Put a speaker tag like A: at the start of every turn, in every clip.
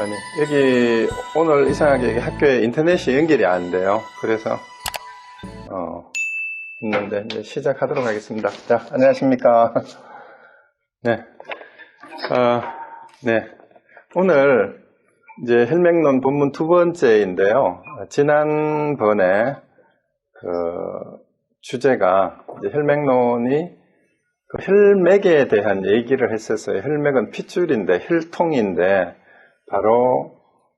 A: 아니, 여기 오늘 이상하게 여기 학교에 인터넷이 연결이 안 돼요. 그래서 했는데 이제 시작하도록 하겠습니다. 자, 안녕하십니까? 네, 네. 오늘 이제 혈맥론 본문 두 번째인데요. 지난번에 그 주제가 이제 혈맥론이 그 혈맥에 대한 얘기를 했었어요. 혈맥은 핏줄인데 혈통인데 바로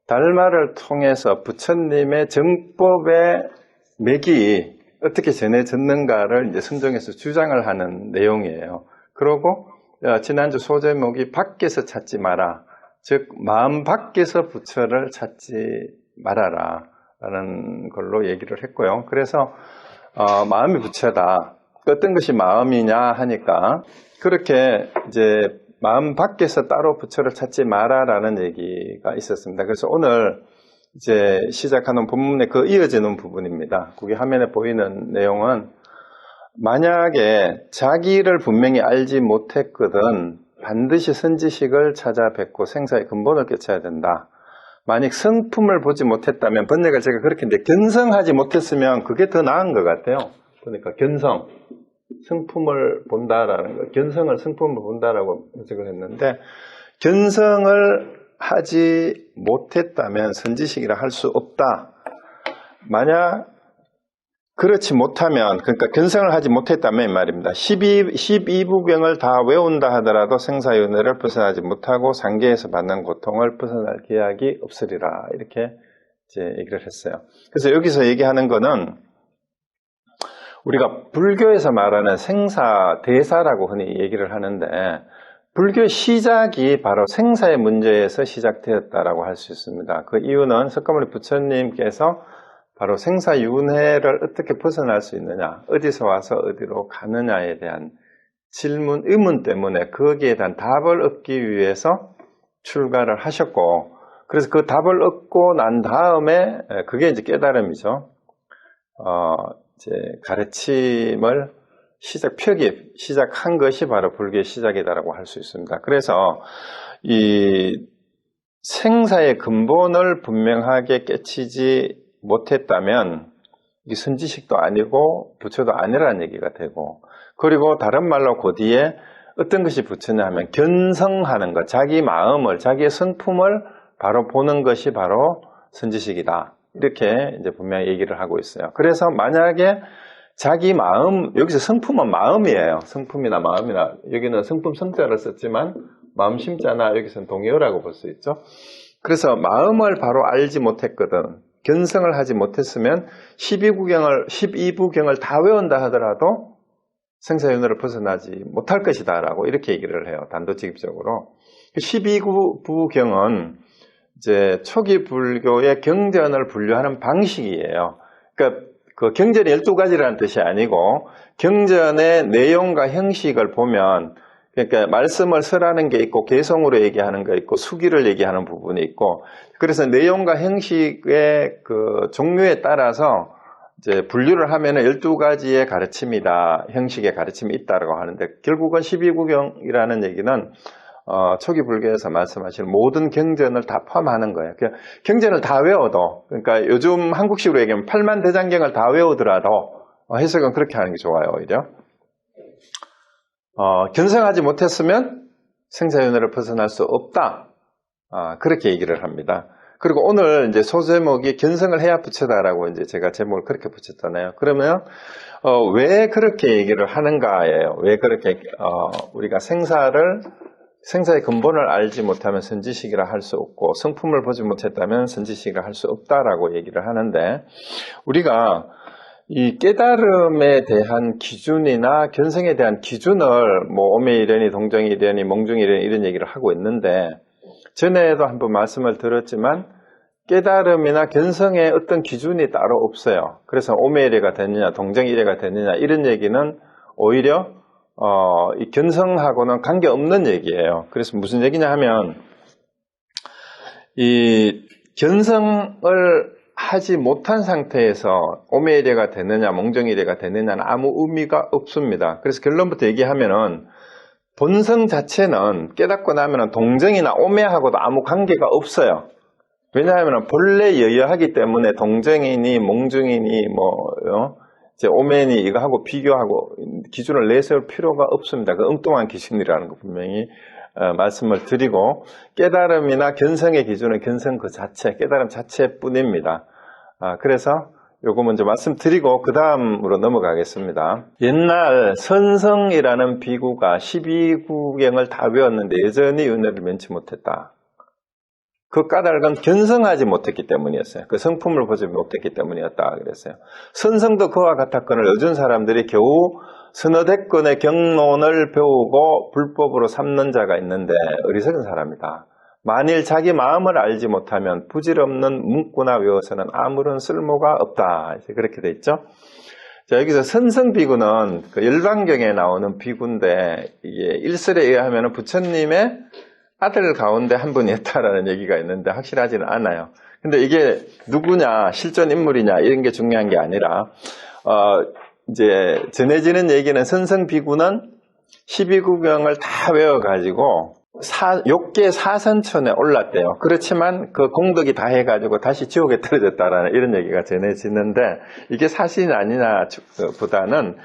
A: 달마를 통해서 부처님의 정법의 맥이 어떻게 전해졌는가를 이제 선정해서 주장을 하는 내용이에요. 그리고 지난주 소제목이 밖에서 찾지 마라. 즉 마음 밖에서 부처를 찾지 말아라 라는 걸로 얘기를 했고요. 그래서 마음이 부처다. 어떤 것이 마음이냐 하니까 그렇게 이제 마음 밖에서 따로 부처를 찾지 마라라는 얘기가 있었습니다. 그래서 오늘 이제 시작하는 본문에 그 이어지는 부분입니다. 거기 화면에 보이는 내용은 만약에 자기를 분명히 알지 못했거든 반드시 선지식을 찾아뵙고 생사의 근본을 깨쳐야 된다. 만약 성품을 보지 못했다면 번역을 제가 그렇게 했는데 견성하지 못했으면 그게 더 나은 것 같아요. 그러니까 견성. 성품을 본다라는 거, 견성을 성품을 본다라고 해석을 했는데, 견성을 하지 못했다면 선지식이라 할 수 없다. 만약 그렇지 못하면, 그러니까 견성을 하지 못했다면 말입니다. 12부경을 다 외운다 하더라도 생사윤회를 벗어나지 못하고 상계에서 받는 고통을 벗어날 기약이 없으리라. 이렇게 이제 얘기를 했어요. 그래서 여기서 얘기하는 거는 우리가 불교에서 말하는 생사, 대사라고 흔히 얘기를 하는데 불교의 시작이 바로 생사의 문제에서 시작되었다라고 할 수 있습니다. 그 이유는 석가모니 부처님께서 바로 생사윤회를 어떻게 벗어날 수 있느냐, 어디서 와서 어디로 가느냐에 대한 질문, 의문 때문에 거기에 대한 답을 얻기 위해서 출가를 하셨고 그래서 그 답을 얻고 난 다음에 그게 이제 깨달음이죠. 이제 가르침을 시작한 것이 바로 불교의 시작이다라고 할 수 있습니다. 그래서 이 생사의 근본을 분명하게 깨치지 못했다면 이 선지식도 아니고 부처도 아니라는 얘기가 되고 그리고 다른 말로 그 뒤에 어떤 것이 부처냐 하면 견성하는 것, 자기 마음을, 자기의 성품을 바로 보는 것이 바로 선지식이다. 이렇게 이제 분명히 얘기를 하고 있어요. 그래서 만약에 자기 마음, 여기서 성품은 마음이에요. 성품이나 마음이나, 여기는 성품 성자를 썼지만 마음 심자나 여기서는 동의어라고 볼 수 있죠. 그래서 마음을 바로 알지 못했거든. 견성을 하지 못했으면 12부경을 다 외운다 하더라도 생사윤회를 벗어나지 못할 것이다 라고 이렇게 얘기를 해요. 단도직입적으로. 12부경은 이제 초기 불교의 경전을 분류하는 방식이에요. 그러니까 그 경전이 12가지라는 뜻이 아니고 경전의 내용과 형식을 보면 그러니까 말씀을 설하는 게 있고 개성으로 얘기하는 게 있고 수기를 얘기하는 부분이 있고 그래서 내용과 형식의 그 종류에 따라서 이제 분류를 하면은 12가지의 가르침이다, 형식의 가르침이 있다라고 하는데 결국은 12구경이라는 얘기는 초기 불교에서 말씀하시는 모든 경전을 다 포함하는 거예요. 그러니까 경전을 다 외워도, 그러니까 요즘 한국식으로 얘기하면 8만 대장경을 다 외우더라도 해석은 그렇게 하는 게 좋아요, 오히려. 견성하지 못했으면 생사윤회를 벗어날 수 없다. 그렇게 얘기를 합니다. 그리고 오늘 이제 소제목이 견성을 해야 부처다라고 이제 제가 제목을 그렇게 붙였잖아요. 그러면 왜 그렇게 얘기를 하는가예요. 왜 그렇게 우리가 생사의 근본을 알지 못하면 선지식이라 할 수 없고 성품을 보지 못했다면 선지식이라 할 수 없다라고 얘기를 하는데 우리가 이 깨달음에 대한 기준이나 견성에 대한 기준을 뭐 오매이련이, 동정이련이, 몽중이련이 이런 얘기를 하고 있는데 전에도 한번 말씀을 드렸지만 깨달음이나 견성에 어떤 기준이 따로 없어요. 그래서 오매이래가 됐느냐, 동정이래가 됐느냐 이런 얘기는 오히려 이 견성하고는 관계없는 얘기예요. 그래서 무슨 얘기냐 하면 이 견성을 하지 못한 상태에서 오매이래가 되느냐 몽정이래가 되느냐는 아무 의미가 없습니다. 그래서 결론부터 얘기하면은 본성 자체는 깨닫고 나면은 동정이나 오매하고도 아무 관계가 없어요. 왜냐하면 본래 여여하기 때문에 동정이니 몽중이니 이제 오맨이 이거 하고 비교하고 기준을 내세울 필요가 없습니다. 그 엉뚱한 기준이라는 거 분명히 말씀을 드리고, 깨달음이나 견성의 기준은 견성 그 자체, 깨달음 자체뿐입니다. 그래서 요거 먼저 말씀드리고 그 다음으로 넘어가겠습니다. 옛날 선성이라는 비구가 12구경을 다 외웠는데 여전히 은혜를 면치 못했다. 그 까닭은 견성하지 못했기 때문이었어요. 그 성품을 보지 못했기 때문이었다 그랬어요. 선성도 그와 같았거늘 요즘 사람들이 겨우 서너댓 건의 경론을 배우고 불법으로 삼는 자가 있는데 어리석은 사람이다. 만일 자기 마음을 알지 못하면 부질없는 문구나 외워서는 아무런 쓸모가 없다. 이제 그렇게 돼 있죠. 자, 여기서 선성비구는 그 열반경에 나오는 비구인데, 이게 일설에 의하면 부처님의 아들 가운데 한 분이었다라는 얘기가 있는데 확실하지는 않아요. 근데 이게 누구냐, 실존 인물이냐 이런 게 중요한 게 아니라 이제 전해지는 얘기는 선성비구는 12구경을 다 외워가지고 욕계 사선천에 올랐대요. 그렇지만 그 공덕이 다 해가지고 다시 지옥에 떨어졌다라는 이런 얘기가 전해지는데, 이게 사실이 아니냐 보다는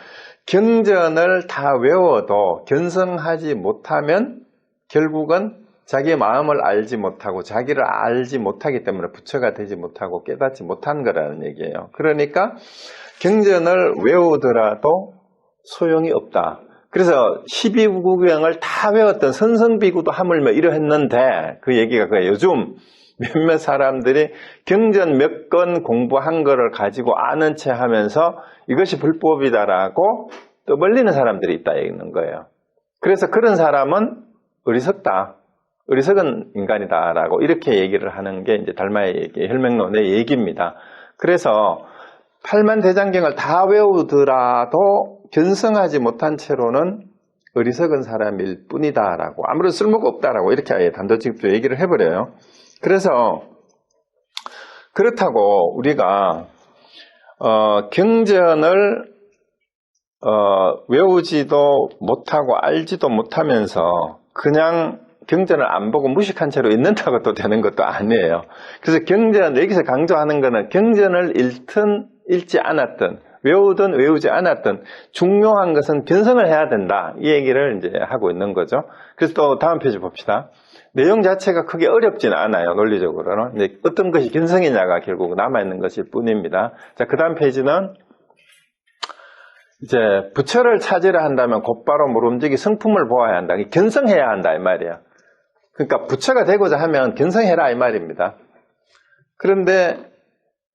A: 경전을 다 외워도 견성하지 못하면 결국은 자기의 마음을 알지 못하고 자기를 알지 못하기 때문에 부처가 되지 못하고 깨닫지 못한 거라는 얘기예요. 그러니까 경전을 외우더라도 소용이 없다. 그래서 12구경을 다 외웠던 선성비구도 하물며 이러했는데, 그 얘기가 그거예요. 요즘 몇몇 사람들이 경전 몇 건 공부한 거를 가지고 아는 체 하면서 이것이 불법이다라고 떠벌리는 사람들이 있다 있는 거예요. 그래서 그런 사람은 어리석다, 어리석은 인간이다라고 이렇게 얘기를 하는 게 이제 달마의 얘기, 혈맹론의 얘기입니다. 그래서 팔만대장경을 다 외우더라도 견성하지 못한 채로는 어리석은 사람일 뿐이다라고, 아무런 쓸모가 없다라고 이렇게 아예 단도직입적으로 얘기를 해버려요. 그래서 그렇다고 우리가 경전을 외우지도 못하고 알지도 못하면서 그냥 경전을 안 보고 무식한 채로 읽는다고 또 되는 것도 아니에요. 그래서 경전, 여기서 강조하는 거는 경전을 읽든 읽지 않았든 외우든 외우지 않았든 중요한 것은 견성을 해야 된다, 이 얘기를 이제 하고 있는 거죠. 그래서 또 다음 페이지 봅시다. 내용 자체가 크게 어렵지는 않아요, 논리적으로는. 근데 어떤 것이 견성이냐가 결국 남아있는 것일 뿐입니다. 자, 그 다음 페이지는 이제 부처를 찾으려 한다면 곧바로 모름지기 성품을 보아야 한다, 견성해야 한다 이 말이에요. 그러니까 부처가 되고자 하면 견성해라 이 말입니다. 그런데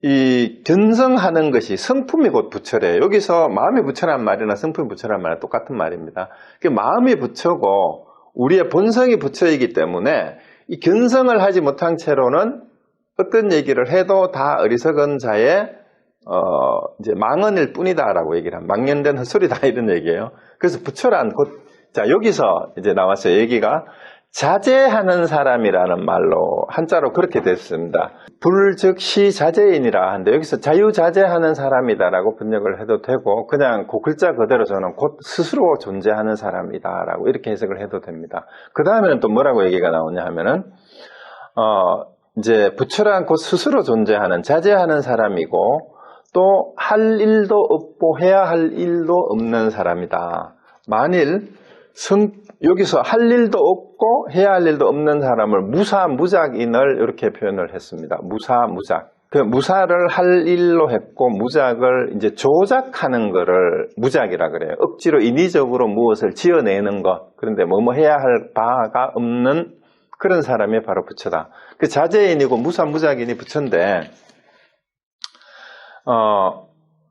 A: 이 견성하는 것이 성품이 곧 부처래요. 여기서 마음이 부처란 말이나 성품이 부처란 말은 똑같은 말입니다. 마음이 부처고 우리의 본성이 부처이기 때문에 이 견성을 하지 못한 채로는 어떤 얘기를 해도 다 어리석은 자의 이제 망언일 뿐이다라고 얘기를 합니다. 망연된 헛소리다 이런 얘기예요. 그래서 부처란 자, 여기서 이제 나왔어요. 얘기가 자제하는 사람이라는 말로 한자로 그렇게 됐습니다. 불즉시 자제인이라 하는데 여기서 자유자재하는 사람이다라고 번역을 해도 되고, 그냥 그 글자 그대로 저는 곧 스스로 존재하는 사람이다라고 이렇게 해석을 해도 됩니다. 그 다음에는 또 뭐라고 얘기가 나오냐 하면은 이제 부처란 곧 스스로 존재하는, 자제하는 사람이고 또 할 일도 없고 해야 할 일도 없는 사람이다. 만일 여기서 할 일도 없고 해야 할 일도 없는 사람을 무사무작인을 이렇게 표현을 했습니다. 무사무작. 그 무사를 할 일로 했고 무작을 이제 조작하는 거를 무작이라 그래요. 억지로 인위적으로 무엇을 지어내는 것. 그런데 뭐뭐 해야 할 바가 없는 그런 사람이 바로 부처다. 그 자제인이고 무사무작인이 부처인데,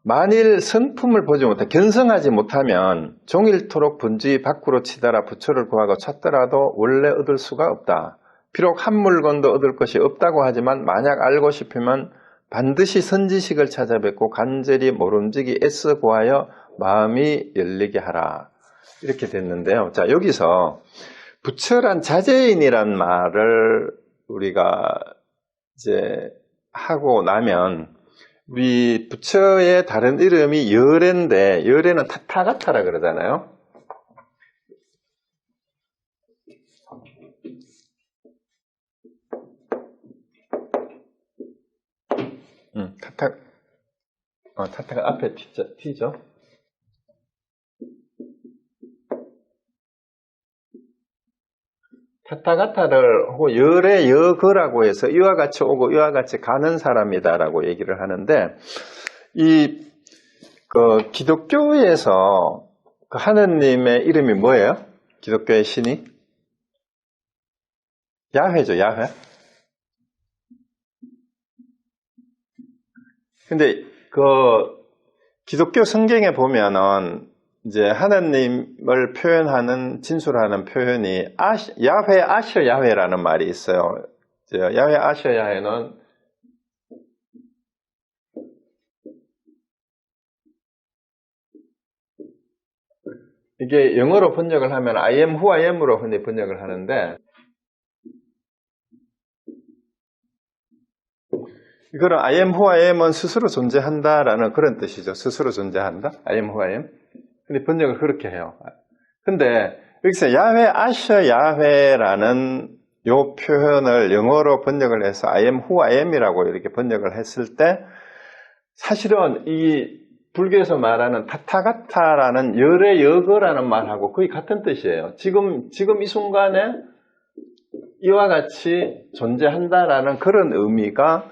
A: 만일 성품을 보지 못해 견성하지 못하면 종일토록 분주히 밖으로 치달아 부처를 구하고 찾더라도 원래 얻을 수가 없다. 비록 한 물건도 얻을 것이 없다고 하지만 만약 알고 싶으면 반드시 선지식을 찾아뵙고 간절히 모름지기 애써 구하여 마음이 열리게 하라. 이렇게 됐는데요. 자, 여기서 부처란 자제인이란 말을 우리가 이제 하고 나면, 우리 부처의 다른 이름이 열애인데, 열애는 타타가타라 그러잖아요. 타타가 앞에 T죠. 타타가타를 혹은 열의 여거라고 해서 이와 같이 오고 이와 같이 가는 사람이다라고 얘기를 하는데, 기독교에서 그 하느님의 이름이 뭐예요? 기독교의 신이? 야훼죠, 야훼. 근데 기독교 성경에 보면은 이제 하나님을 표현하는, 진술하는 표현이 야훼 아셔 야훼라는 말이 있어요. 야훼 아셔 야훼는 이게 영어로 번역을 하면 I am who I am으로 흔히 번역을 하는데, 이거는 I am who I am은 스스로 존재한다라는 그런 뜻이죠. 스스로 존재한다. I am who I am. 근데 번역을 그렇게 해요. 근데 여기서 야훼 아셔 야훼라는 요 표현을 영어로 번역을 해서 I am who I am이라고 이렇게 번역을 했을 때, 사실은 이 불교에서 말하는 타타가타라는 열의 여거라는 말하고 거의 같은 뜻이에요. 지금 이 순간에 이와 같이 존재한다라는 그런 의미가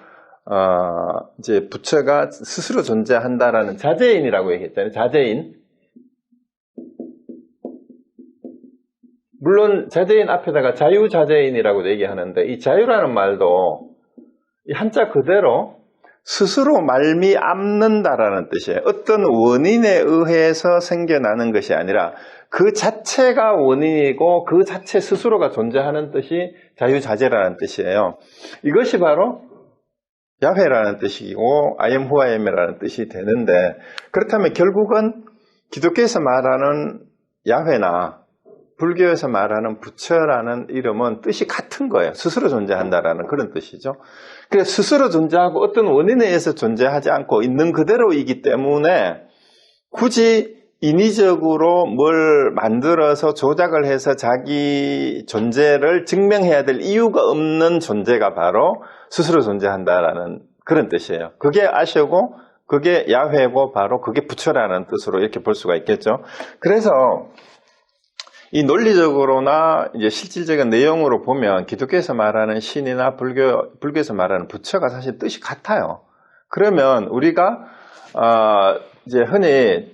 A: 이제 부처가 스스로 존재한다라는 자재인이라고 얘기했잖아요. 자재인. 물론 자재인 앞에다가 자유자재인이라고 얘기하는데, 이 자유라는 말도 이 한자 그대로 스스로 말미암는다라는 뜻이에요. 어떤 원인에 의해서 생겨나는 것이 아니라 그 자체가 원인이고 그 자체 스스로가 존재하는 뜻이 자유자재라는 뜻이에요. 이것이 바로 야훼라는 뜻이고 I am who I am이라는 뜻이 되는데, 그렇다면 결국은 기독교에서 말하는 야훼나 불교에서 말하는 부처라는 이름은 뜻이 같은 거예요. 스스로 존재한다라는 그런 뜻이죠. 그래서 스스로 존재하고 어떤 원인에 의해서 존재하지 않고 있는 그대로이기 때문에 굳이 인위적으로 뭘 만들어서 조작을 해서 자기 존재를 증명해야 될 이유가 없는 존재가 바로 스스로 존재한다라는 그런 뜻이에요. 그게 아셔고 그게 야훼고 바로 그게 부처라는 뜻으로 이렇게 볼 수가 있겠죠. 그래서 이 논리적으로나 이제 실질적인 내용으로 보면 기독교에서 말하는 신이나 불교에서 말하는 부처가 사실 뜻이 같아요. 그러면 우리가 이제 흔히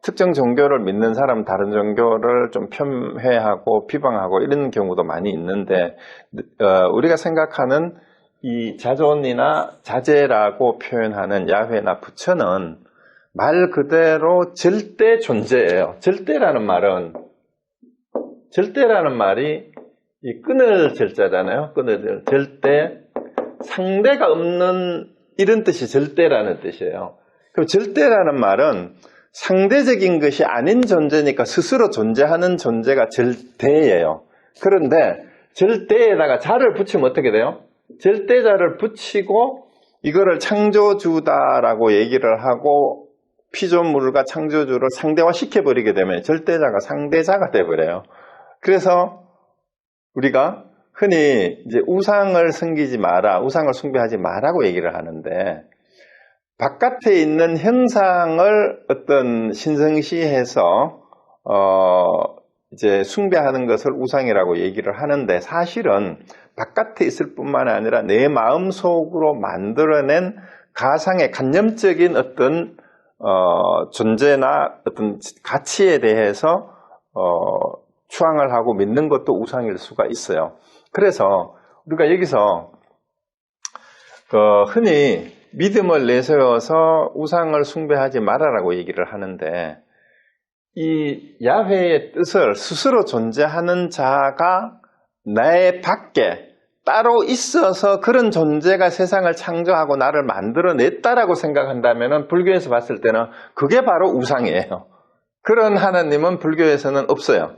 A: 특정 종교를 믿는 사람 다른 종교를 좀 폄훼하고 비방하고 이런 경우도 많이 있는데, 우리가 생각하는 이 자존이나 자재라고 표현하는 야훼나 부처는 말 그대로 절대 존재예요. 절대라는 말이 이 끊을 절자잖아요. 끊을 절대, 상대가 없는 이런 뜻이 절대라는 뜻이에요. 그럼 절대라는 말은 상대적인 것이 아닌 존재니까 스스로 존재하는 존재가 절대예요. 그런데 절대에다가 자를 붙이면 어떻게 돼요? 절대자를 붙이고 이거를 창조주다라고 얘기를 하고 피조물과 창조주를 상대화시켜버리게 되면 절대자가 상대자가 돼버려요. 그래서 우리가 흔히 이제 우상을 섬기지 마라, 우상을 숭배하지 마라고 얘기를 하는데, 바깥에 있는 형상을 어떤 신성시해서 이제 숭배하는 것을 우상이라고 얘기를 하는데, 사실은 바깥에 있을 뿐만 아니라 내 마음 속으로 만들어낸 가상의 간념적인 어떤 존재나 어떤 가치에 대해서 추앙을 하고 믿는 것도 우상일 수가 있어요. 그래서 우리가 여기서 흔히 믿음을 내세워서 우상을 숭배하지 말아라고 얘기를 하는데, 이 야훼의 뜻을 스스로 존재하는 자가 내 밖에 따로 있어서 그런 존재가 세상을 창조하고 나를 만들어냈다라고 생각한다면 불교에서 봤을 때는 그게 바로 우상이에요. 그런 하나님은 불교에서는 없어요.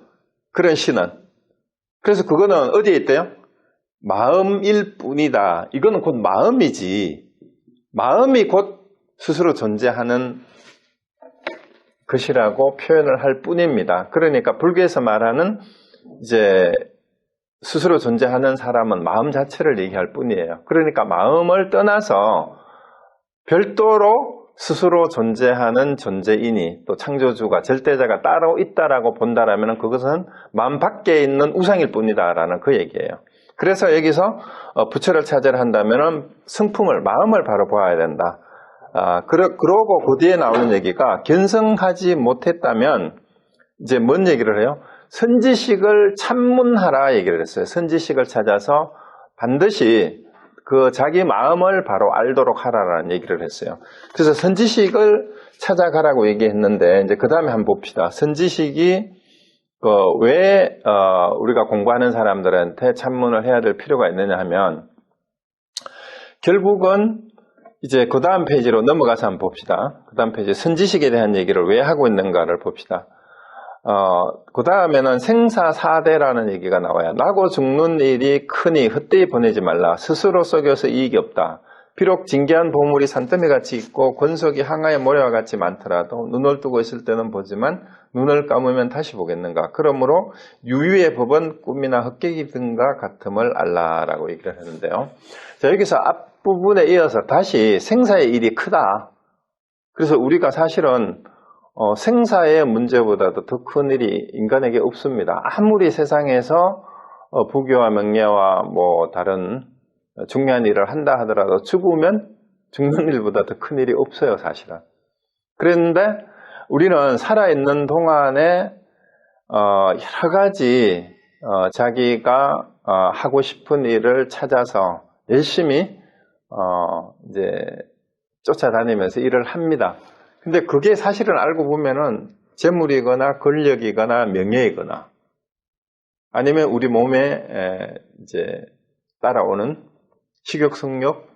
A: 그런 신은. 그래서 그거는 어디에 있대요? 마음일 뿐이다. 이거는 곧 마음이지. 마음이 곧 스스로 존재하는 것이라고 표현을 할 뿐입니다. 그러니까 불교에서 말하는 이제 스스로 존재하는 사람은 마음 자체를 얘기할 뿐이에요. 그러니까 마음을 떠나서 별도로 스스로 존재하는 존재이니 또 창조주가 절대자가 따로 있다라고 본다라면 그것은 마음 밖에 있는 우상일 뿐이다라는 그 얘기예요. 그래서 여기서 부처를 찾으라 한다면 성품을, 마음을 바로 보아야 된다. 그러고 그 뒤에 나오는 얘기가 견성하지 못했다면 이제 뭔 얘기를 해요? 선지식을 참문하라 얘기를 했어요. 선지식을 찾아서 반드시 그 자기 마음을 바로 알도록 하라라는 얘기를 했어요. 그래서 선지식을 찾아가라고 얘기했는데 이제 그 다음에 한번 봅시다. 선지식이 왜 우리가 공부하는 사람들한테 참문을 해야 될 필요가 있느냐 하면 결국은 이제 그 다음 페이지로 넘어가서 한번 봅시다. 그 다음 페이지 선지식에 대한 얘기를 왜 하고 있는가를 봅시다. 그 다음에는 생사사대라는 얘기가 나와요. 나고 죽는 일이 크니 헛되이 보내지 말라. 스스로 속여서 이익이 없다. 비록 진귀한 보물이 산더미같이 있고 권속이 항아의 모래와 같이 많더라도 눈을 뜨고 있을 때는 보지만 눈을 감으면 다시 보겠는가. 그러므로 유유의 법은 꿈이나 헛개기 등과 같음을 알라라고 얘기를 했는데요. 자, 여기서 앞부분에 이어서 다시 생사의 일이 크다. 그래서 우리가 사실은 생사의 문제보다도 더 큰 일이 인간에게 없습니다. 아무리 세상에서 부귀와 명예와 뭐 다른 중요한 일을 한다 하더라도 죽으면 죽는 일보다 더 큰 일이 없어요, 사실은. 그런데 우리는 살아있는 동안에 여러 가지 자기가 하고 싶은 일을 찾아서 열심히 이제 쫓아다니면서 일을 합니다. 근데 그게 사실은 알고 보면은 재물이거나 권력이거나 명예이거나 아니면 우리 몸에 이제 따라오는 식욕, 성욕,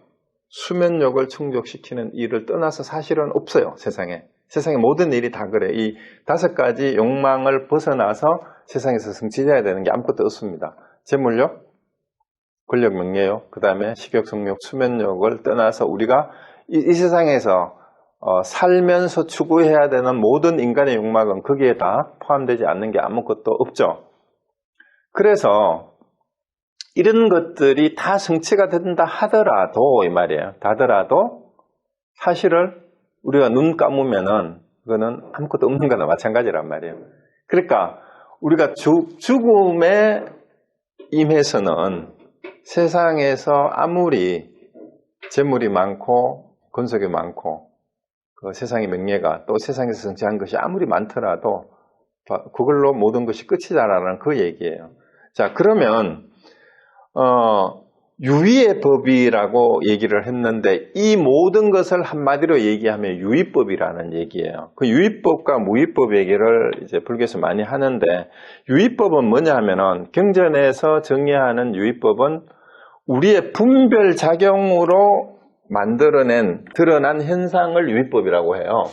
A: 수면욕을 충족시키는 일을 떠나서 사실은 없어요, 세상에. 세상의 모든 일이 다 그래. 이 5가지 욕망을 벗어나서 세상에서 성취해야 되는 게 아무것도 없습니다. 재물욕, 권력, 명예욕, 그 다음에 식욕, 성욕, 수면욕을 떠나서 우리가 이 세상에서 살면서 추구해야 되는 모든 인간의 욕망은 거기에 다 포함되지 않는 게 아무것도 없죠. 그래서 이런 것들이 다 성취가 된다 하더라도 이 말이에요. 다더라도 사실은 우리가 눈 감으면은 그거는 아무것도 없는 거나 마찬가지란 말이에요. 그러니까 우리가 죽음에 임해서는 세상에서 아무리 재물이 많고 권속이 많고 그 세상의 명예가 또 세상에서 성취한 것이 아무리 많더라도 그걸로 모든 것이 끝이다라는 그 얘기예요. 자, 그러면 유의의 법이라고 얘기를 했는데 이 모든 것을 한마디로 얘기하면 유의법이라는 얘기예요. 그 유의법과 무의법 얘기를 이제 불교에서 많이 하는데 유의법은 뭐냐 하면은 경전에서 정의하는 유의법은 우리의 분별작용으로 만들어낸 드러난 현상을 유의법이라고 해요.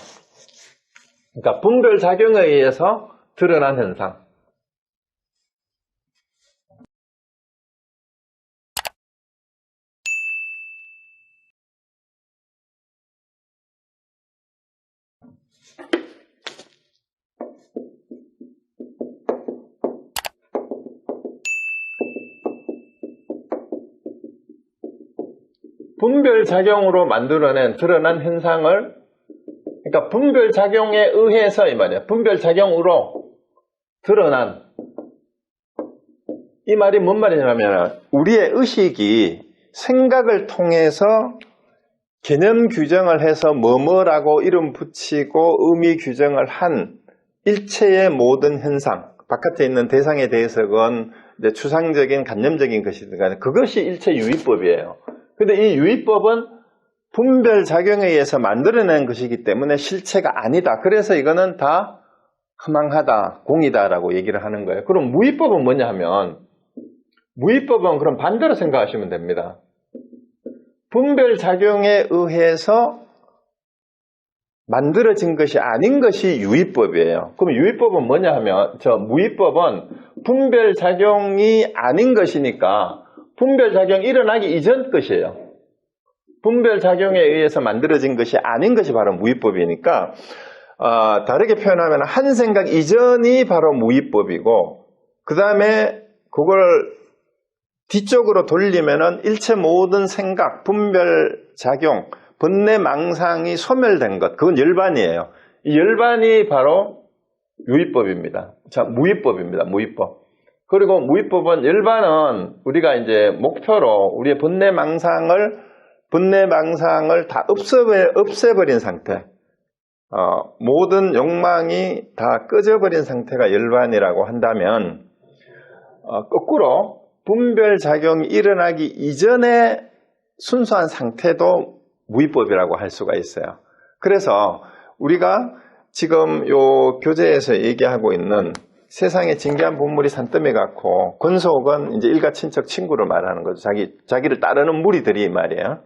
A: 그러니까 분별작용에 의해서 드러난 현상. 분별작용으로 만들어낸 드러난 현상을, 그러니까 분별작용에 의해서 이 말이야. 분별작용으로 드러난. 이 말이 뭔 말이냐면 우리의 의식이 생각을 통해서 개념 규정을 해서 뭐뭐라고 이름 붙이고 의미 규정을 한 일체의 모든 현상, 바깥에 있는 대상에 대해서건 이제 추상적인 간념적인 것이든 그것이 일체 유의법이에요. 근데 이 유의법은 분별작용에 의해서 만들어낸 것이기 때문에 실체가 아니다. 그래서 이거는 다 허망하다, 공이다라고 얘기를 하는 거예요. 그럼 무의법은 뭐냐 하면 무의법은 그럼 반대로 생각하시면 됩니다. 분별작용에 의해서 만들어진 것이 아닌 것이 유의법이에요. 그럼 유의법은 뭐냐 하면 무의법은 분별작용이 아닌 것이니까 분별작용이 일어나기 이전 것이에요. 분별작용에 의해서 만들어진 것이 아닌 것이 바로 무의법이니까 다르게 표현하면 한 생각 이전이 바로 무의법이고 그 다음에 그걸 뒤쪽으로 돌리면은 일체 모든 생각, 분별작용, 번뇌망상이 소멸된 것, 그건 열반이에요. 이 열반이 바로 유의법입니다. 자, 무의법입니다. 무의법. 그리고 무의법은 열반은 우리가 이제 목표로 우리의 번뇌망상을 다 없애버린 상태. 모든 욕망이 다 꺼져버린 상태가 열반이라고 한다면, 거꾸로 분별작용이 일어나기 이전의 순수한 상태도 무의법이라고 할 수가 있어요. 그래서 우리가 지금 요 교재에서 얘기하고 있는 세상에 진귀한 보물이 산더미 같고 권속은 이제 일가 친척 친구를 말하는 거죠. 자기를 따르는 무리들이 말이에요.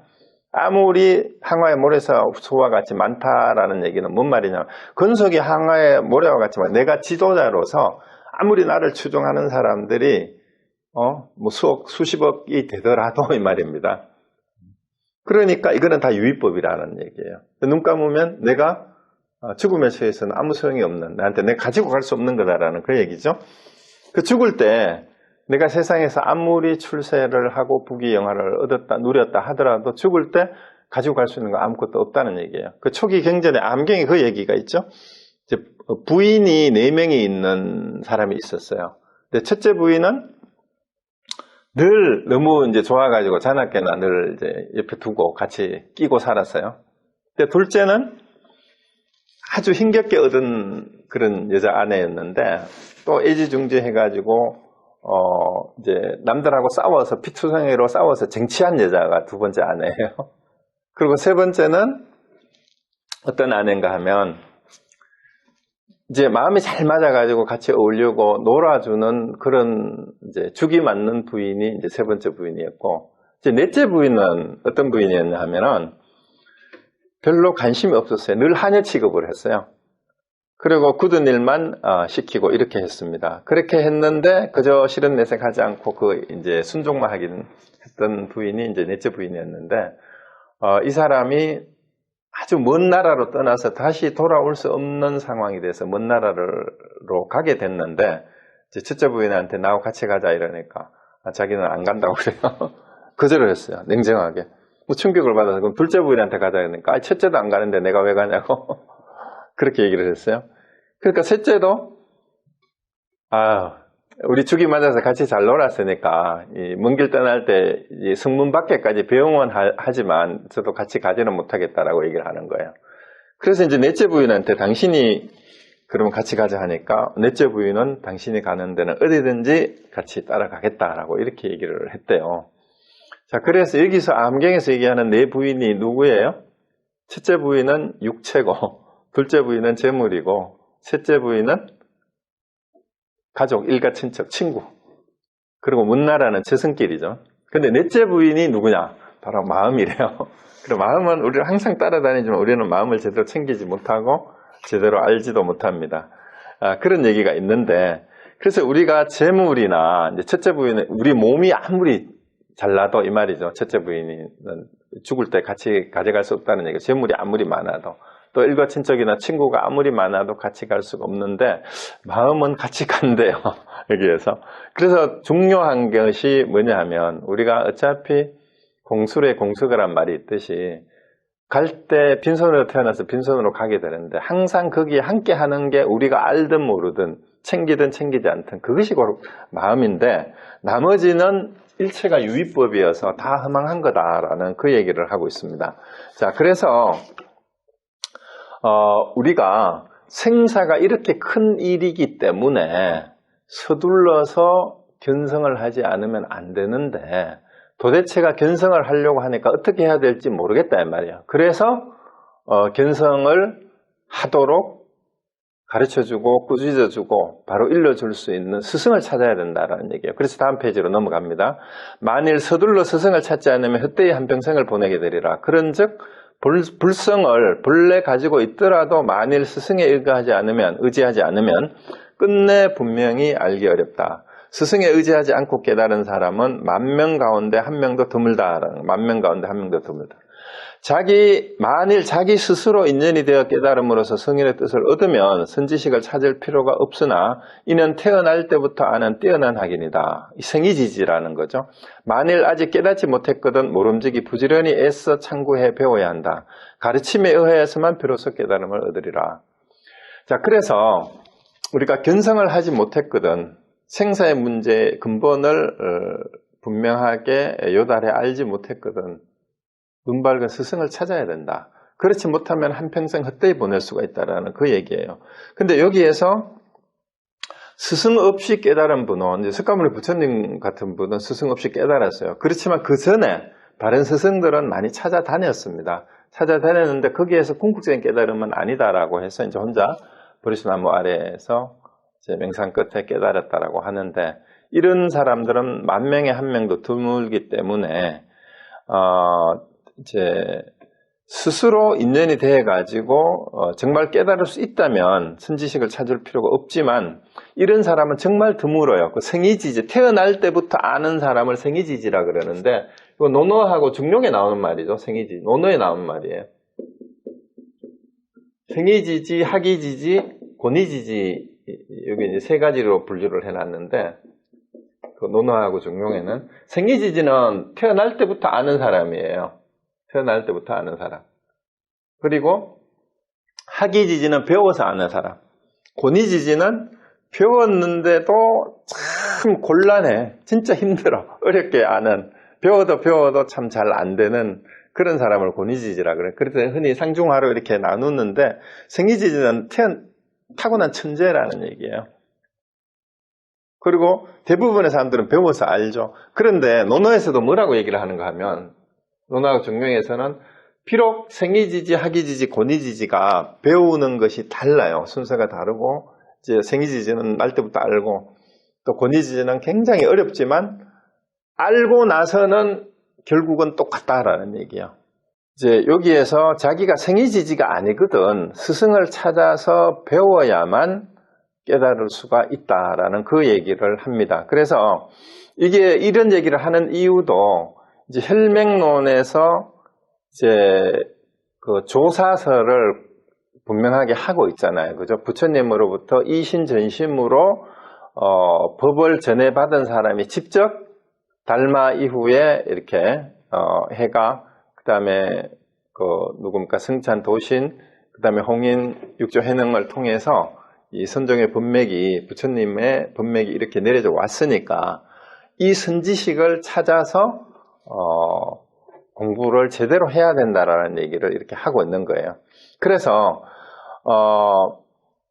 A: 아무리 항아의 모래소와 같이 많다라는 얘기는 뭔 말이냐. 권속이 항아의 모래와 같지만 내가 지도자로서 아무리 나를 추종하는 사람들이 뭐 수십억이 되더라도 이 말입니다. 그러니까 이거는 다 유의법이라는 얘기예요. 눈 감으면 내가 죽음에 처해서는 아무 소용이 없는, 나한테 내가 가지고 갈 수 없는 거다라는 그 얘기죠. 그 죽을 때 내가 세상에서 아무리 출세를 하고 부귀영화를 얻었다, 누렸다 하더라도 죽을 때 가지고 갈 수 있는 거 아무것도 없다는 얘기예요. 그 초기 경전에 암경에 그 얘기가 있죠. 이제 부인이 4명이 있는 사람이 있었어요. 근데 첫째 부인은 늘 너무 이제 좋아가지고 자나깨나 늘 이제 옆에 두고 같이 끼고 살았어요. 근데 둘째는 아주 힘겹게 얻은 그런 여자 아내였는데 또 애지중지해가지고 이제 남들하고 싸워서 피투성이로 싸워서 쟁취한 여자가 두 번째 아내예요. 그리고 세 번째는 어떤 아내인가 하면 이제 마음이 잘 맞아가지고 같이 어울리고 놀아주는 그런 이제 죽이 맞는 부인이 이제 세 번째 부인이었고, 이제 넷째 부인은 어떤 부인이었냐 하면은 별로 관심이 없었어요. 늘 하녀 취급을 했어요. 그리고 굳은 일만 시키고 이렇게 했습니다. 그렇게 했는데 그저 싫은 내색 하지 않고 이제 순종만 하긴 했던 부인이 이제 넷째 부인이었는데, 이 사람이 아주 먼 나라로 떠나서 다시 돌아올 수 없는 상황이 돼서 먼 나라로 가게 됐는데, 이제 첫째 부인한테 나하고 같이 가자 이러니까 자기는 안 간다고 그래요. 거절을 했어요. 냉정하게. 뭐 충격을 받아서 그럼 둘째 부인한테 가자 그러니까 첫째도 안 가는데 내가 왜 가냐고 그렇게 얘기를 했어요. 그러니까 셋째도 우리 죽이 맞아서 같이 잘 놀았으니까 먼 길 떠날 때 성문 밖에까지 배웅은 하지만 저도 같이 가지는 못하겠다라고 얘기를 하는 거예요. 그래서 이제 넷째 부인한테 당신이 그러면 같이 가자 하니까 넷째 부인은 당신이 가는 데는 어디든지 같이 따라가겠다라고 이렇게 얘기를 했대요. 자, 그래서 여기서 암경에서 얘기하는 네 부인이 누구예요? 첫째 부인은 육체고, 둘째 부인은 재물이고, 셋째 부인은 가족, 일가, 친척, 친구. 그리고 문나라는 재성길이죠. 근데 넷째 부인이 누구냐? 바로 마음이래요. 그리고 마음은 우리를 항상 따라다니지만 우리는 마음을 제대로 챙기지 못하고 제대로 알지도 못합니다. 그런 얘기가 있는데, 그래서 우리가 재물이나 이제 첫째 부인은 우리 몸이 아무리 잘나도 이 말이죠. 첫째 부인은 죽을 때 같이 가져갈 수 없다는 얘기가, 재물이 아무리 많아도 또 일가 친척이나 친구가 아무리 많아도 같이 갈 수가 없는데 마음은 같이 간대요. 여기에서. 그래서 중요한 것이 뭐냐 하면 우리가 어차피 공술에 공수거란 말이 있듯이 갈 때 빈손으로 태어나서 빈손으로 가게 되는데 항상 거기에 함께 하는 게 우리가 알든 모르든 챙기든 챙기지 않든 그것이 바로 마음인데, 나머지는 일체가 유의법이어서 다 허망한 거다라는 그 얘기를 하고 있습니다. 자, 그래서 우리가 생사가 이렇게 큰 일이기 때문에 서둘러서 견성을 하지 않으면 안 되는데, 도대체가 견성을 하려고 하니까 어떻게 해야 될지 모르겠다 이 말이에요. 그래서 견성을 하도록 가르쳐주고 꾸짖어주고 바로 일러줄 수 있는 스승을 찾아야 된다는 얘기예요. 그래서 다음 페이지로 넘어갑니다. 만일 서둘러 스승을 찾지 않으면 헛되이 한평생을 보내게 되리라. 그런즉 불성을 본래 가지고 있더라도 만일 스승에 의지하지 않으면 끝내 분명히 알기 어렵다. 스승에 의지하지 않고 깨달은 사람은 10,000명 가운데 1명도 드물다. 10,000명 가운데 1명도 드물다. 만일 자기 스스로 인연이 되어 깨달음으로써 성인의 뜻을 얻으면 선지식을 찾을 필요가 없으나 이는 태어날 때부터 아는 뛰어난 학인이다. 생이지지라는 거죠. 만일 아직 깨닫지 못했거든 모름지기 부지런히 애써 참고해 배워야 한다. 가르침에 의하여서만 비로소 깨달음을 얻으리라. 자, 그래서 우리가 견성을 하지 못했거든 생사의 문제의 근본을 분명하게 요달해 알지 못했거든 눈 밝은 스승을 찾아야 된다. 그렇지 못하면 한평생 헛되이 보낼 수가 있다라는 그 얘기예요. 근데 여기에서 스승 없이 깨달은 분은, 이제 석가모니 부처님 같은 분은 스승 없이 깨달았어요. 그렇지만 그 전에 다른 스승들은 많이 찾아다녔습니다. 찾아다녔는데 거기에서 궁극적인 깨달음은 아니다라고 해서 이제 혼자 보리수나무 아래에서 이제 맹산 끝에 깨달았다라고 하는데 이런 사람들은 10,000명에 1명도 드물기 때문에 이제 스스로 인연이 돼가지고 정말 깨달을 수 있다면 선지식을 찾을 필요가 없지만 이런 사람은 정말 드물어요. 그 생이지지 태어날 때부터 아는 사람을 생이지지라 그러는데 이거 논어하고 중용에 나오는 말이죠. 생이지 논어에 나오는 말이에요. 생이지지, 학이지지, 권이지지 여기 이제 세 가지로 분류를 해놨는데 그 논어하고 중용에는 생이지지는 태어날 때부터 아는 사람이에요. 태어날 때부터 아는 사람. 그리고 학이지지는 배워서 아는 사람. 권이지지는 배웠는데도 참 곤란해. 진짜 힘들어. 어렵게 아는. 배워도 참 잘 안 되는 그런 사람을 권이지지라 그래. 그래서 흔히 상중하로 이렇게 나누는데 생이지지는 타고난 천재라는 얘기예요. 그리고 대부분의 사람들은 배워서 알죠. 그런데 논어에서도 뭐라고 얘기를 하는가 하면 논어하고 중용에서는 비록 생이지지, 학이지지, 권이지지가 배우는 것이 달라요. 순서가 다르고 이제 생이지지는 날 때부터 알고 또 권이지지는 굉장히 어렵지만 알고 나서는 결국은 똑같다라는 얘기예요. 이제 여기에서 자기가 생이지지가 아니거든 스승을 찾아서 배워야만 깨달을 수가 있다라는 그 얘기를 합니다. 그래서 이게 이런 얘기를 하는 이유도 이제 혈맹론에서 이제 그 조사서를 분명하게 하고 있잖아요. 그죠? 부처님으로부터 이신전심으로 법을 전해받은 사람이 직접 달마 이후에 이렇게 해가 그다음에 그 누굽니까 승찬 도신 그다음에 홍인 육조 해능을 통해서 이 선종의 법맥이 부처님의 법맥이 이렇게 내려져 왔으니까 이 선지식을 찾아서 공부를 제대로 해야 된다라는 얘기를 이렇게 하고 있는 거예요. 그래서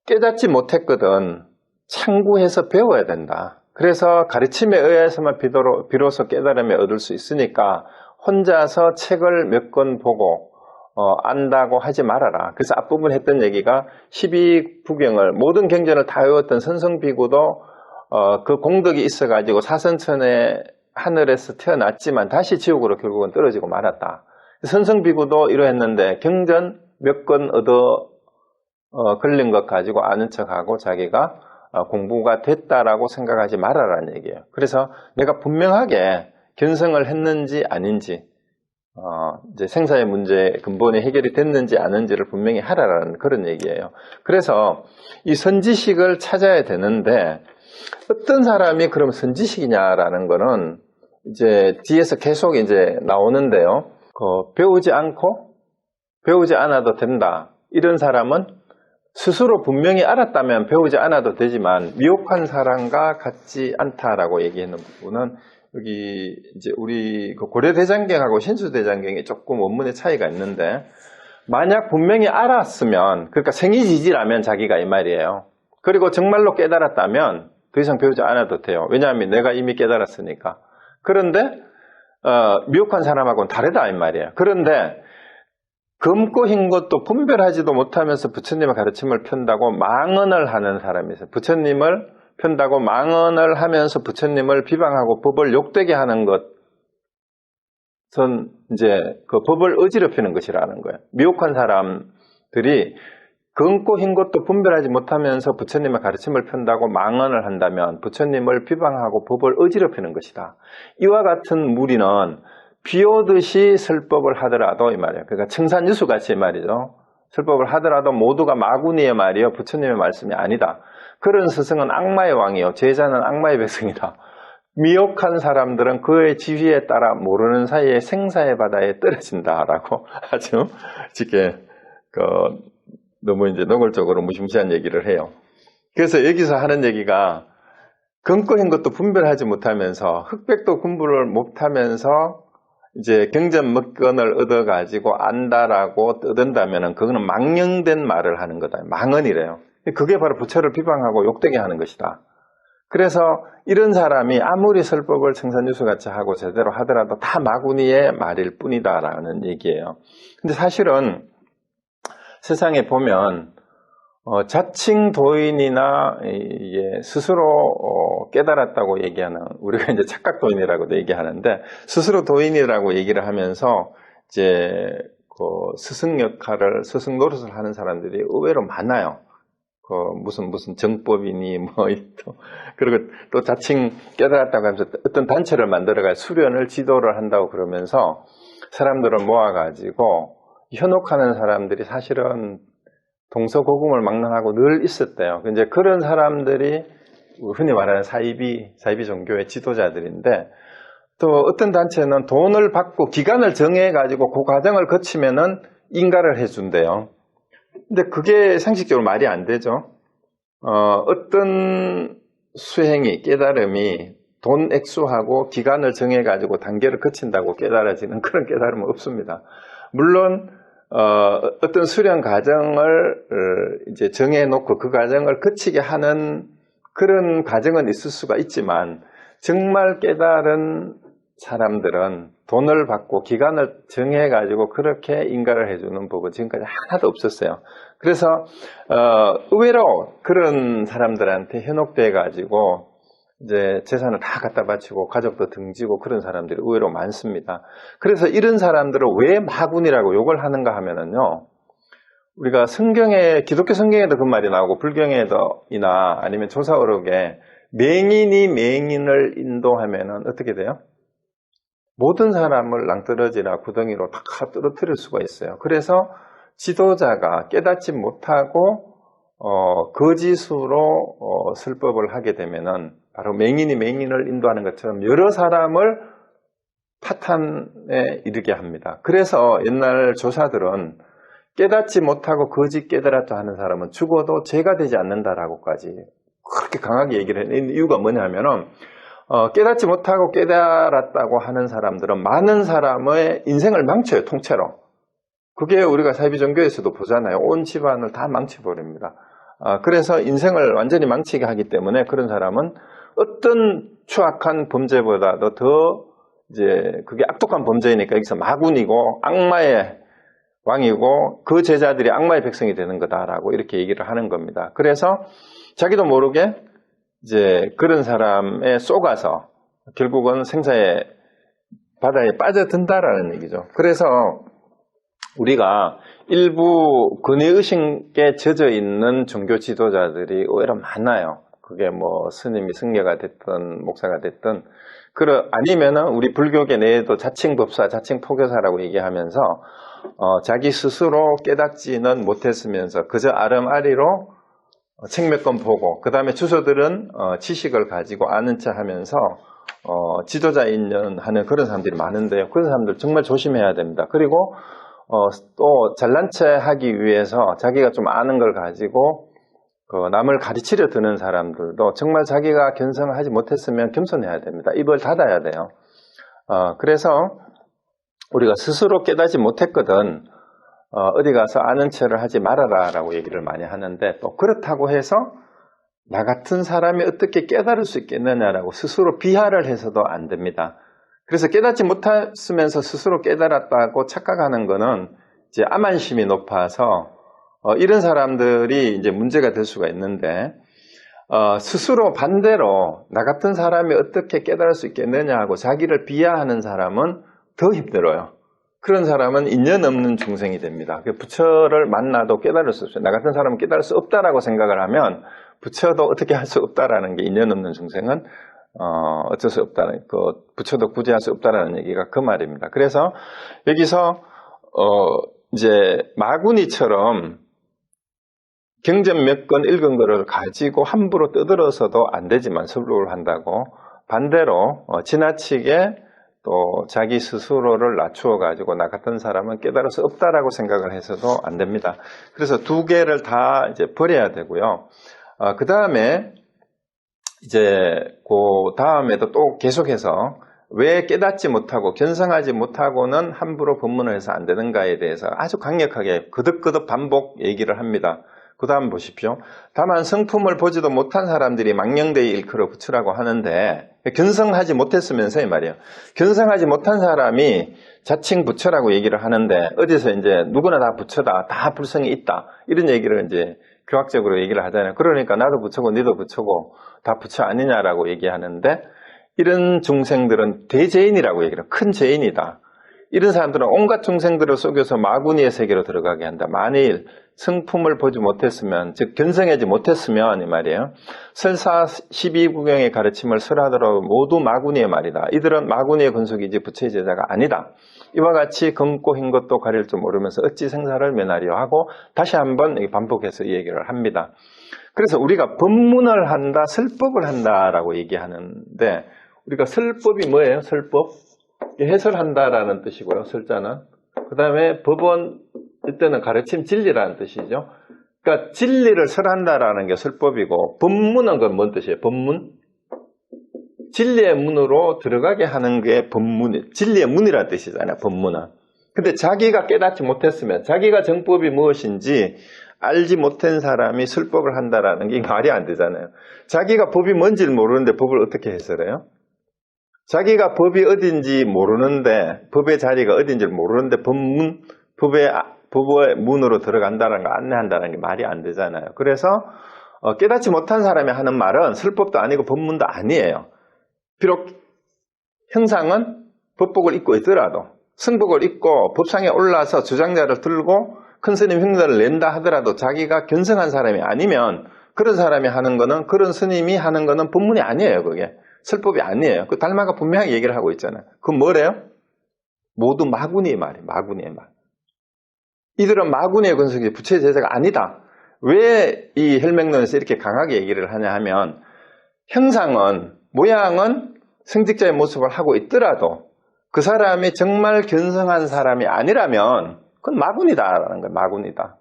A: 깨닫지 못했거든 참고해서 배워야 된다. 그래서 가르침에 의해서만 비로소 깨달음을 얻을 수 있으니까 혼자서 책을 몇 권 보고 안다고 하지 말아라. 그래서 앞부분 했던 얘기가 12부경을 모든 경전을 다 외웠던 선성비구도 그 공덕이 있어가지고 사선천의 하늘에서 태어났지만 다시 지옥으로 결국은 떨어지고 말았다. 선성비구도 이러했는데 경전 몇 권 얻어 걸린 것 가지고 아는 척하고 자기가 공부가 됐다라고 생각하지 말아라는 얘기예요. 그래서 내가 분명하게 견성을 했는지 아닌지 이제 생사의 문제 근본이 해결이 됐는지 아닌지를 분명히 하라라는 그런 얘기예요. 그래서 이 선지식을 찾아야 되는데 어떤 사람이 그럼 선지식이냐라는 거는 이제 뒤에서 계속 이제 나오는데요. 배우지 않아도 된다. 이런 사람은 스스로 분명히 알았다면 배우지 않아도 되지만 미혹한 사람과 같지 않다라고 얘기하는 부분은 여기 이제 우리 고려대장경하고 신수대장경이 조금 원문의 차이가 있는데 만약 분명히 알았으면 그러니까 생이지지라면 자기가 이 말이에요. 그리고 정말로 깨달았다면 더 이상 배우지 않아도 돼요. 왜냐하면 내가 이미 깨달았으니까. 그런데 미혹한 사람하고는 다르다 이 말이에요. 그런데 검고 흰 것도 분별하지도 못하면서 부처님의 가르침을 편다고 망언을 하는 사람이 있어요. 부처님을 편다고 망언을 하면서 부처님을 비방하고 법을 욕되게 하는 것은 이제 그 법을 어지럽히는 것이라는 거예요. 미혹한 사람들이 검고 흰 것도 분별하지 못하면서 부처님의 가르침을 편다고 망언을 한다면 부처님을 비방하고 법을 어지럽히는 것이다. 이와 같은 무리는 비오듯이 설법을 하더라도 이 말이에요. 그러니까 청산유수 같이 말이죠. 설법을 하더라도 모두가 마구니의 말이요 부처님의 말씀이 아니다. 그런 스승은 악마의 왕이요 제자는 악마의 백성이다. 미혹한 사람들은 그의 지휘에 따라 모르는 사이에 생사의 바다에 떨어진다라고 아주 쉽게 너무 이제 노골적으로 무시무시한 얘기를 해요. 그래서 여기서 하는 얘기가 근거인 것도 분별하지 못하면서 흑백도 분별을 못하면서 이제 경전먹건을 얻어가지고 안다라고 떠든다면은 그거는 망령된 말을 하는 거다. 망언이래요. 그게 바로 부처를 비방하고 욕되게 하는 것이다. 그래서 이런 사람이 아무리 설법을 청산유수같이 하고 제대로 하더라도 다 마구니의 말일 뿐이다라는 얘기예요. 근데 사실은 세상에 보면 자칭 도인이나 스스로 깨달았다고 얘기하는 우리가 이제 착각 도인이라고도 얘기하는데 스스로 도인이라고 얘기를 하면서 이제 스승 역할을 스승 노릇을 하는 사람들이 의외로 많아요. 무슨 정법이니 그리고 또 자칭 깨달았다고 하면서 어떤 단체를 만들어갈 수련을 지도를 한다고 그러면서 사람들을 모아가지고 현혹하는 사람들이 사실은 동서고금을 막론하고 늘 있었대요. 이제 그런 사람들이 흔히 말하는 사이비 종교의 지도자들인데 또 어떤 단체는 돈을 받고 기간을 정해가지고 그 과정을 거치면은 인가를 해준대요. 근데 그게 상식적으로 말이 안 되죠. 어떤 수행이, 깨달음이 돈 액수하고 기간을 정해가지고 단계를 거친다고 깨달아지는 그런 깨달음은 없습니다. 물론, 어떤 수련 과정을 이제 정해놓고 그 과정을 거치게 하는 그런 과정은 있을 수가 있지만 정말 깨달은 사람들은 돈을 받고 기간을 정해가지고 그렇게 인가를 해주는 법은 지금까지 하나도 없었어요. 그래서 의외로 그런 사람들한테 현혹돼가지고 이제 재산을 다 갖다 바치고 가족도 등지고 그런 사람들이 의외로 많습니다. 그래서 이런 사람들을 왜 마군이라고 욕을 하는가 하면은요, 우리가 성경에, 기독교 성경에도 그 말이 나오고 불경에도이나 아니면 조사어록에 맹인이 맹인을 인도하면은 어떻게 돼요? 모든 사람을 낭떠러지나 구덩이로 다 떨어뜨릴 수가 있어요. 그래서 지도자가 깨닫지 못하고 거짓으로 설법을 하게 되면은 바로 맹인이 맹인을 인도하는 것처럼 여러 사람을 파탄에 이르게 합니다. 그래서 옛날 조사들은 깨닫지 못하고 거짓 깨달았다 하는 사람은 죽어도 죄가 되지 않는다라고까지 그렇게 강하게 얘기를 했는 이유가 뭐냐면은 깨닫지 못하고 깨달았다고 하는 사람들은 많은 사람의 인생을 망쳐요, 통째로. 그게 우리가 사이비 종교에서도 보잖아요. 온 집안을 다 망쳐버립니다. 그래서 인생을 완전히 망치게 하기 때문에 그런 사람은 어떤 추악한 범죄보다도 더 이제 그게 악독한 범죄이니까 여기서 마군이고 악마의 왕이고 그 제자들이 악마의 백성이 되는 거다라고 이렇게 얘기를 하는 겁니다. 그래서 자기도 모르게 이제 그런 사람에 속아서 결국은 생사의 바다에 빠져든다라는 얘기죠. 그래서 우리가 일부 근위의식에 젖어 있는 종교 지도자들이 의외로 많아요. 그게 뭐 스님이 승려가 됐든 목사가 됐든 아니면은 우리 불교계 내에도 자칭법사, 자칭포교사라고 얘기하면서 자기 스스로 깨닫지는 못했으면서 그저 아름아리로 책 몇 권 보고 그 다음에 주소들은 지식을 가지고 아는 체 하면서 지도자 인연하는 그런 사람들이 많은데요. 그런 사람들 정말 조심해야 됩니다. 그리고 또 잘난 체 하기 위해서 자기가 좀 아는 걸 가지고 남을 가르치려 드는 사람들도 정말 자기가 견성을 하지 못했으면 겸손해야 됩니다. 입을 닫아야 돼요. 그래서 우리가 스스로 깨닫지 못했거든 어디 가서 아는 체를 하지 말아라 라고 얘기를 많이 하는데 또 그렇다고 해서 나 같은 사람이 어떻게 깨달을 수 있겠느냐라고 스스로 비하를 해서도 안 됩니다. 그래서 깨닫지 못했으면서 스스로 깨달았다고 착각하는 거는 이제 암만심이 높아서 이런 사람들이 이제 문제가 될 수가 있는데 스스로 반대로 나 같은 사람이 어떻게 깨달을 수 있겠느냐 하고 자기를 비하하는 사람은 더 힘들어요. 그런 사람은 인연 없는 중생이 됩니다. 부처를 만나도 깨달을 수 없어요. 나 같은 사람은 깨달을 수 없다라고 생각을 하면 부처도 어떻게 할 수 없다라는 게 인연 없는 중생은 어쩔 수 없다는, 부처도 구제할 수 없다는 얘기가 그 말입니다. 그래서 여기서 이제 마구니처럼 경전 몇 건 읽은 거를 가지고 함부로 떠들어서도 안 되지만 설법을 한다고, 반대로 지나치게 또 자기 스스로를 낮추어 가지고 나 같은 사람은 깨달을 수 없다라고 생각을 해서도 안 됩니다. 그래서 두 개를 다 이제 버려야 되고요. 그 다음에 이제 그 다음에도 또 계속해서 왜 깨닫지 못하고 견성하지 못하고는 함부로 법문을 해서 안 되는가에 대해서 아주 강력하게 거듭거듭 반복 얘기를 합니다. 그 다음 보십시오. 다만 성품을 보지도 못한 사람들이 망령되이 일컬어 부처라고 하는데, 견성하지 못했으면서 이 말이에요. 견성하지 못한 사람이 자칭 부처라고 얘기를 하는데, 어디서 이제 누구나 다 부처다, 다 불성이 있다, 이런 얘기를 이제 교학적으로 얘기를 하잖아요. 그러니까 나도 부처고 니도 부처고 다 부처 아니냐라고 얘기하는데, 이런 중생들은 대죄인이라고 얘기를 해요. 큰 죄인이다. 이런 사람들은 온갖 중생들을 속여서 마구니의 세계로 들어가게 한다. 만일 성품을 보지 못했으면, 즉 견성하지 못했으면 이 말이에요. 설사 12구경의 가르침을 설하더라도 모두 마구니의 말이다. 이들은 마구니의 근속이지 부처의 제자가 아니다. 이와 같이 검고 흰 것도 가릴 줄 모르면서 어찌 생사를 면하려 하고 다시 한번 반복해서 이 얘기를 합니다. 그래서 우리가 법문을 한다, 설법을 한다라고 얘기하는데, 우리가 설법이 뭐예요? 설법? 해설한다라는 뜻이고요. 설자는. 그 다음에 법은 이때는 가르침 진리라는 뜻이죠. 그러니까 진리를 설한다라는 게 설법이고, 법문은 그건 뭔 뜻이에요? 법문? 진리의 문으로 들어가게 하는 게 법문, 진리의 문이라는 뜻이잖아요. 법문은. 근데 자기가 깨닫지 못했으면, 자기가 정법이 무엇인지 알지 못한 사람이 설법을 한다라는 게 말이 안 되잖아요. 자기가 법이 뭔지를 모르는데 법을 어떻게 해설해요? 자기가 법이 어딘지 모르는데, 법의 자리가 어딘지를 모르는데 법의 문으로 들어간다는 거, 안내한다는 게 말이 안 되잖아요. 그래서 깨닫지 못한 사람이 하는 말은 설법도 아니고 법문도 아니에요. 비록 형상은 법복을 입고 있더라도, 승복을 입고 법상에 올라서 주장자를 들고 큰 스님 흉내를 낸다 하더라도 자기가 견성한 사람이 아니면 그런 사람이 하는 거는, 그런 스님이 하는 거는 법문이 아니에요. 그게 설법이 아니에요. 그 달마가 분명하게 얘기를 하고 있잖아요. 그건 뭐래요? 모두 마구니의 말이에요. 마구니의 말. 이들은 마구니의 근속이 부처의 제자가 아니다. 왜 이 혈맹론에서 이렇게 강하게 얘기를 하냐 하면, 형상은, 모양은 성직자의 모습을 하고 있더라도 그 사람이 정말 견성한 사람이 아니라면 그건 마구니다라는 거예요. 마구니다.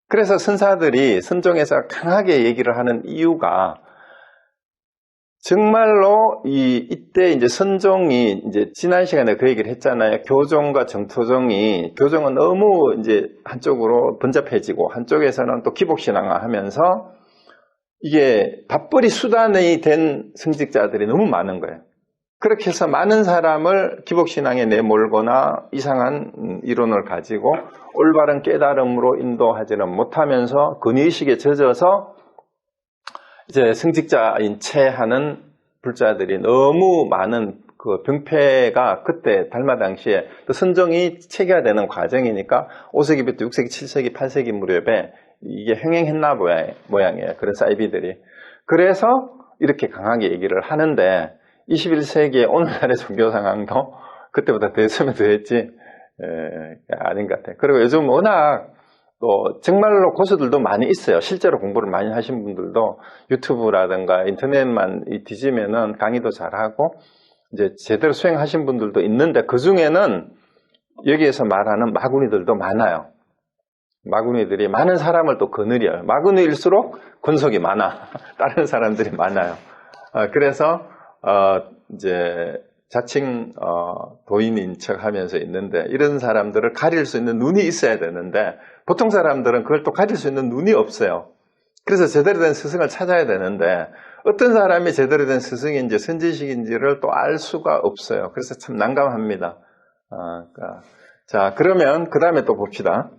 A: 그래서 선사들이 선종에서 강하게 얘기를 하는 이유가, 정말로 이때 이제 선종이, 이제 지난 시간에 그 얘기를 했잖아요. 교종과 정토종이, 교종은 너무 이제 한쪽으로 번잡해지고 한쪽에서는 또 기복신앙화하면서 이게 밥벌이 수단이 된 성직자들이 너무 많은 거예요. 그렇게 해서 많은 사람을 기복신앙에 내몰거나 이상한 이론을 가지고 올바른 깨달음으로 인도하지는 못하면서 근위의식에 젖어서 이제 성직자인 채 하는 불자들이 너무 많은 그 병폐가 그때 달마 당시에 또 선종이 체계화되는 과정이니까 5세기부터 6세기, 7세기, 8세기 무렵에 이게 횡행했나 모양이에요. 그런 사이비들이. 그래서 이렇게 강하게 얘기를 하는데, 21세기의 오늘날의 종교 상황도 그때보다 됐으면 더했지 아닌 것 같아요. 그리고 요즘 워낙 또 정말로 고수들도 많이 있어요. 실제로 공부를 많이 하신 분들도 유튜브라든가 인터넷만 뒤지면은 강의도 잘하고 이제 제대로 수행하신 분들도 있는데, 그 중에는 여기에서 말하는 마구니들도 많아요. 마구니들이 많은 사람을 또 거느려요. 마구니일수록 근속이 많아. 다른 사람들이 많아요. 그래서 이제 자칭 도인인 척 하면서 있는데, 이런 사람들을 가릴 수 있는 눈이 있어야 되는데 보통 사람들은 그걸 또 가릴 수 있는 눈이 없어요. 그래서 제대로 된 스승을 찾아야 되는데 어떤 사람이 제대로 된 스승인지 선지식인지를 또 알 수가 없어요. 그래서 참 난감합니다. 자, 그러면 그 다음에 또 봅시다.